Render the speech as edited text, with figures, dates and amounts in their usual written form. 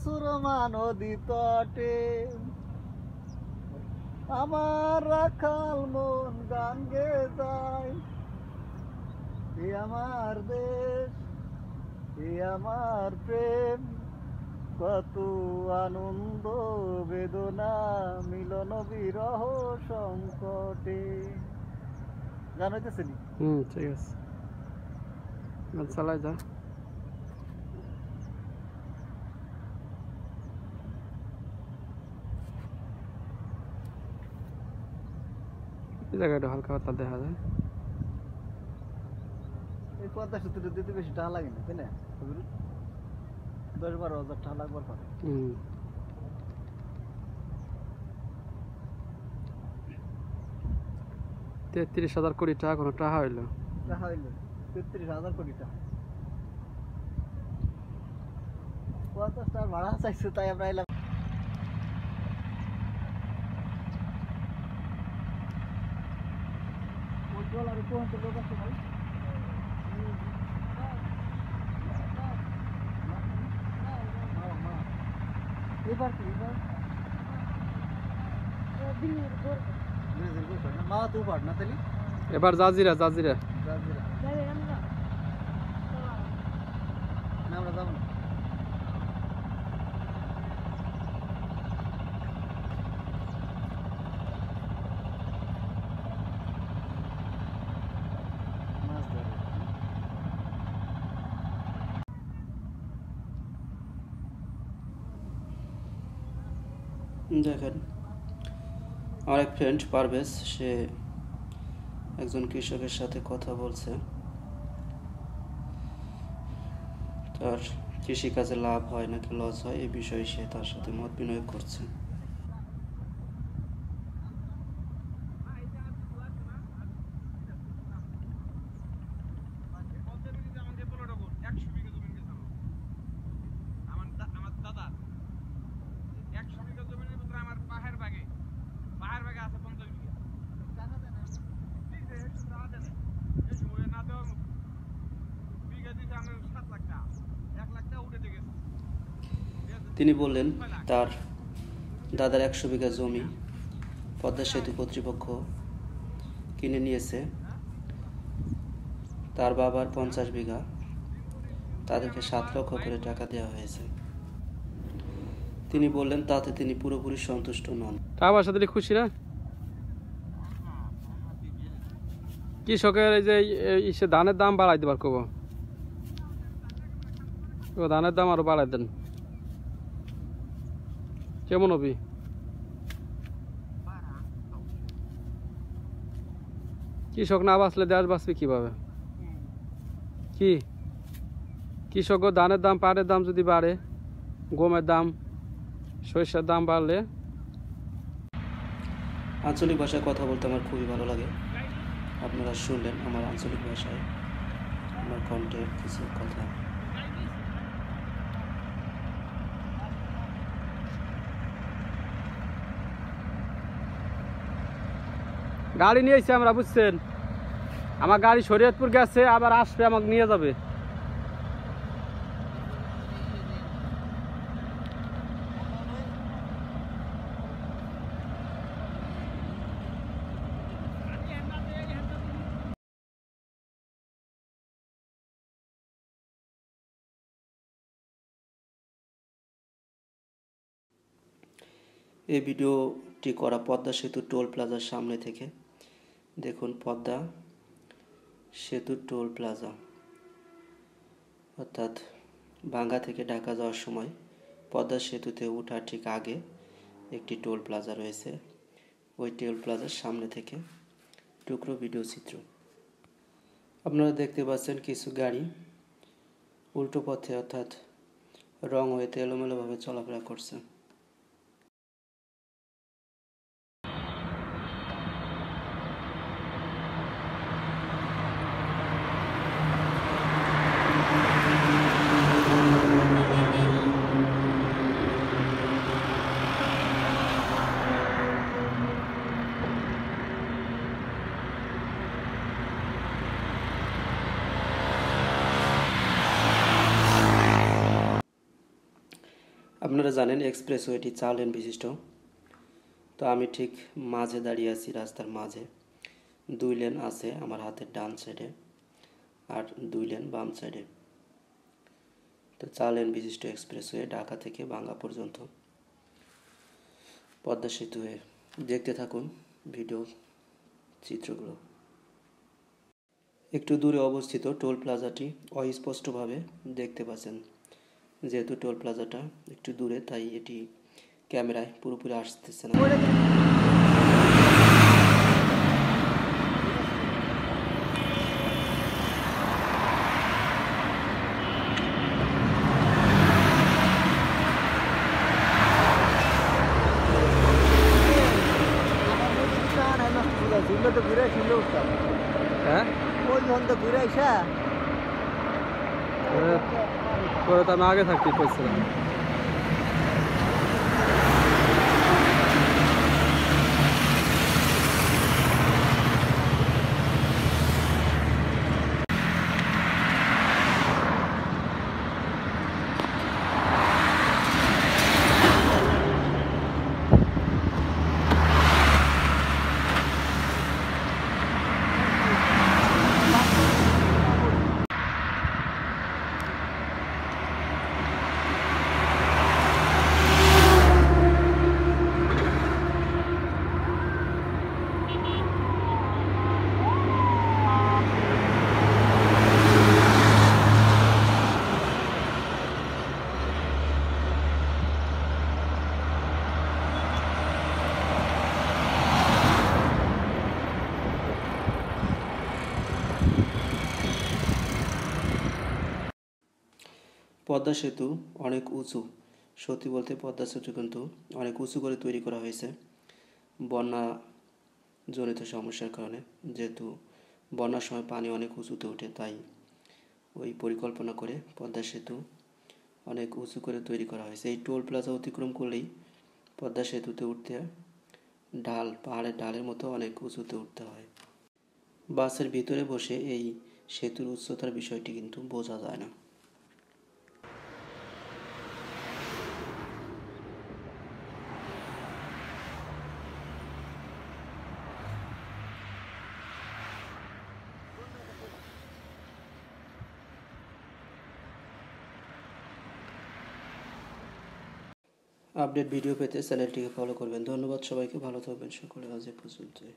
সুরমা নদী তটে আমার রাখাল মন গান গে যায়, এ আমার দেশ, এ আমার প্রেম, কত আনন্দ বেদনা মিলন বিরহ সংকটে। গান হইতেছে নি? ঠিক আছে, গান চালাই যা। এই জায়গাটা হালকা পাতলা দেখা যায়। এই পদ্মা সেতুটা দিতে বেশি টাকা লাগে না, তাই না? 10-12 হাজার টাকা লাগবার পারে। 33,000 কোটি টাকা কোনো টাকা হইলো? টাকা হইলো 33,000 কোটি টাকা। 50 টাকা ভাড়া চাইছে, তাই আমরা এলাম। আর কোন লোক আছে ভাই? এবার কি এবার মা তো পার না তাহলে এবার জাজিরা জাজিরা না আমরা যাবো না। দেখেন, আমার এক ফ্রেন্ড পারভেজ, সে একজন কৃষকের সাথে কথা বলছে। তার কৃষিকাজে লাভ হয় নাকি লস হয় এই বিষয়ে সে তার সাথে মত বিনিময় করছে। তিনি বললেন তার দাদার 100 বিঘা জমি পদ্মা সেতু কর্তৃপক্ষ কিনে নিয়েছে, তার বাবার 50 বিঘা, তাদেরকে 7 লক্ষ করে টাকা দেওয়া হয়েছে। তিনি বললেন তাতে তিনি পুরোপুরি সন্তুষ্ট নন। টাকার সাথে খুশি না? কৃষকের এই যে ধানের দাম বাড়াই দেবার কব, ধানের দাম আরো বাড়াই দেন, কেমন হবি? কৃষক না বাঁচলে দেশ বাঁচবে কিভাবে? কি কৃষক ধানের দাম পাটের দাম যদি বাড়ে, গমের দাম সরিষার দাম বাড়লে। আঞ্চলিক ভাষায় কথা বলতে আমার খুবই ভালো লাগে। আপনারা শুনলেন আমার আঞ্চলিক ভাষায় আমার কণ্ঠে কিছু কথা। গাড়ি নিয়েছি আমরা, বুঝছেন? আমার গাড়ি শরীয়তপুর গেছে, আবার আসবে, আমাকে নিয়ে যাবে। এই ভিডিওটি করা পদ্মা সেতু টোল প্লাজার সামনে থেকে। দেখুন পদ্মা সেতু টোল প্লাজা, অর্থাৎ ভাঙ্গা থেকে ঢাকা যাওয়ার সময় পদ্মা সেতুতে ওঠার ঠিক আগে একটি টোল প্লাজা রয়েছে। ওই টোল প্লাজার সামনে থেকে টুকরো ভিডিও চিত্র। আপনারা দেখতে পাচ্ছেন কিছু গাড়ি উল্টো পথে অর্থাৎ রং ওয়েতে এলোমেলোভাবে চলাফেরা করছে। আপনারা জানেন এক্সপ্রেসওয়েটি 4 লেন বিশিষ্ট। তো আমি ঠিক মাঝে দাঁড়িয়ে আছি, রাস্তার মাঝে। 2 লেন আছে আমার হাতের ডান সাইডে আর 2 লেন বাম সাইডে। তো 4 লেন বিশিষ্ট এক্সপ্রেসওয়ে ঢাকা থেকে ভাঙ্গা পর্যন্ত পদ্মা সেতু হয়ে। দেখতে থাকুন ভিডিও চিত্রগুলো। একটু দূরে অবস্থিত টোল প্লাজাটি অস্পষ্টভাবে দেখতে পাচ্ছেন। যেহেতু টোল প্লাজাটা একটু দূরে, তাই এটি ক্যামেরায় পুরোপুরি আসতেছে না। ঝুললে তো ঘুরে শুনলে উঠতাম। হ্যাঁ ওই যখন তো ঘুরে আইসা পরে তো আমি আগে থাকতে কইছিলাম। পদ্মা সেতু অনেক উঁচু। সত্যি বলতে পদ্মা সেতু কিন্তু অনেক উঁচু করে তৈরি করা হয়েছে বন্যা জনিত সমস্যার কারণে। যেহেতু বন্যার সময় পানি অনেক উঁচুতে ওঠে, তাই ওই পরিকল্পনা করে পদ্মা সেতু অনেক উঁচু করে তৈরি করা হয়েছে। এই টোল প্লাজা অতিক্রম করলেই পদ্মা সেতুতে উঠতে ঢাল, পাহাড়ের ঢালের মতো অনেক উঁচুতে উঠতে হয়। বাসের ভিতরে বসে এই সেতুর উচ্চতার বিষয়টি কিন্তু বোঝা যায় না। আপডেট ভিডিও পেতে চ্যানেলটিকে ফলো করবেন। ধন্যবাদ সবাইকে, ভালো থাকবেন সকলে। আজ এ পর্যন্তই।